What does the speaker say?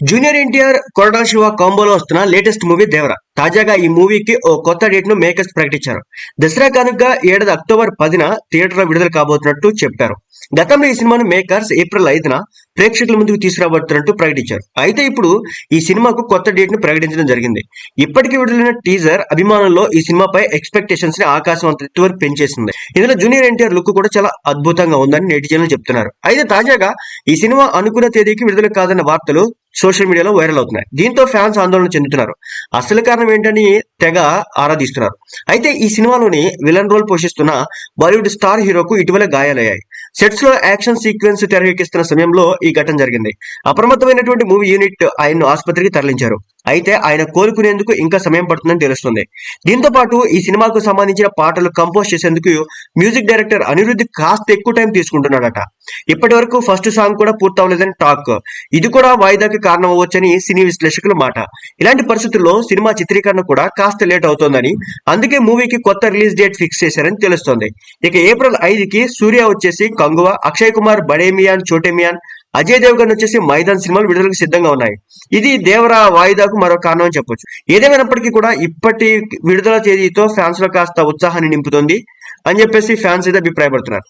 Junior NTR Koratala Shiva కాంబోలో వస్తున్న latest movie దేవర. తాజాగా ఈ మూవీకి ఓ కొత్త డేట్ ను మేకర్స్ ప్రకటించారు. దసరా కానుకగా ఏడాది అక్టోబర్ 10న థియేటర్ లో విడుదల కాబోతున్నట్టు చెప్పారు. గతంలో ఈ సినిమాను మేకర్స్ ఏప్రిల్ 5న ప్రేక్షకుల ముందుకు తీసుకురాబోతున్నట్టు ప్రకటించారు. అయితే ఇప్పుడు ఈ సినిమాకు కొత్త డేట్ ను ప్రకటించడం జరిగింది. ఇప్పటికి విడుదలైన టీజర్ అభిమానుల్లో ఈ సినిమాపై ఎక్స్పెక్టేషన్స్ ని ఆకాశం అంత ఎత్తు వరకు పెంచేసింది. ఇందులో జూనియర్ ఎన్టీఆర్ లుక్ కూడా చాలా అద్భుతంగా ఉందని నెటిజన్లు చెప్తున్నారు. అయితే తాజాగా ఈ సినిమా అనుకున్న తేదీకి విడుదల కాదన్న వార్తలు సోషల్ మీడియాలో వైరల్ అవుతున్నాయి. దీంతో ఫ్యాన్స్ ఆందోళన చెందుతున్నారు. అసలు కారణం ఏంటని తెగ ఆరాధిస్తున్నారు. అయితే ఈ సినిమాలోని విలన్ రోల్ పోషిస్తున్న బాలీవుడ్ స్టార్ హీరోకు ఇటీవల గాయాలయ్యాయి. సెట్స్ లో యాక్షన్ సీక్వెన్స్ తెరకెక్కిస్తున్న సమయంలో ఈ ఘటన జరిగింది. అప్రమత్తమైనటువంటి మూవీ యూనిట్ ఆయన్ను ఆసుపత్రికి తరలించారు. అయితే ఆయన కోలుకునేందుకు ఇంకా సమయం పడుతుందని తెలుస్తుంది. దీంతో పాటు ఈ సినిమాకు సంబంధించిన పాటలు కంపోజ్ చేసేందుకు మ్యూజిక్ డైరెక్టర్ అనిరుద్ధ్ కాస్త ఎక్కువ టైం తీసుకుంటున్నాడట. ఇప్పటి వరకు ఫస్ట్ సాంగ్ కూడా పూర్తవలేదని టాక్. ఇది కూడా వాయిదాకి కారణం అవ్వచ్చని సినీ విశ్లేషకుల మాట. ఇలాంటి పరిస్థితుల్లో సినిమా చిత్రీకరణ కూడా కాస్త లేట్ అవుతోందని, అందుకే మూవీకి కొత్త రిలీజ్ డేట్ ఫిక్స్ చేశారని తెలుస్తోంది. ఇక ఏప్రిల్ 5కి సూర్య వచ్చేసి కంగువ, అక్షయ్ కుమార్ బడేమియాన్ చోటేమియాన్, అజయ్ దేవగన్ వచ్చేసి మైదాన్ సినిమాలు విడుదలకు సిద్ధంగా ఉన్నాయి. ఇది దేవర వాయిదాకు మరో కారణం అని చెప్పొచ్చు. ఏదేమైనప్పటికీ కూడా ఇప్పటి విడుదల తేదీతో ఫ్యాన్స్ లో కాస్త ఉత్సాహాన్ని నింపుతుంది అని చెప్పేసి ఫ్యాన్స్ అయితే అభిప్రాయపడుతున్నారు.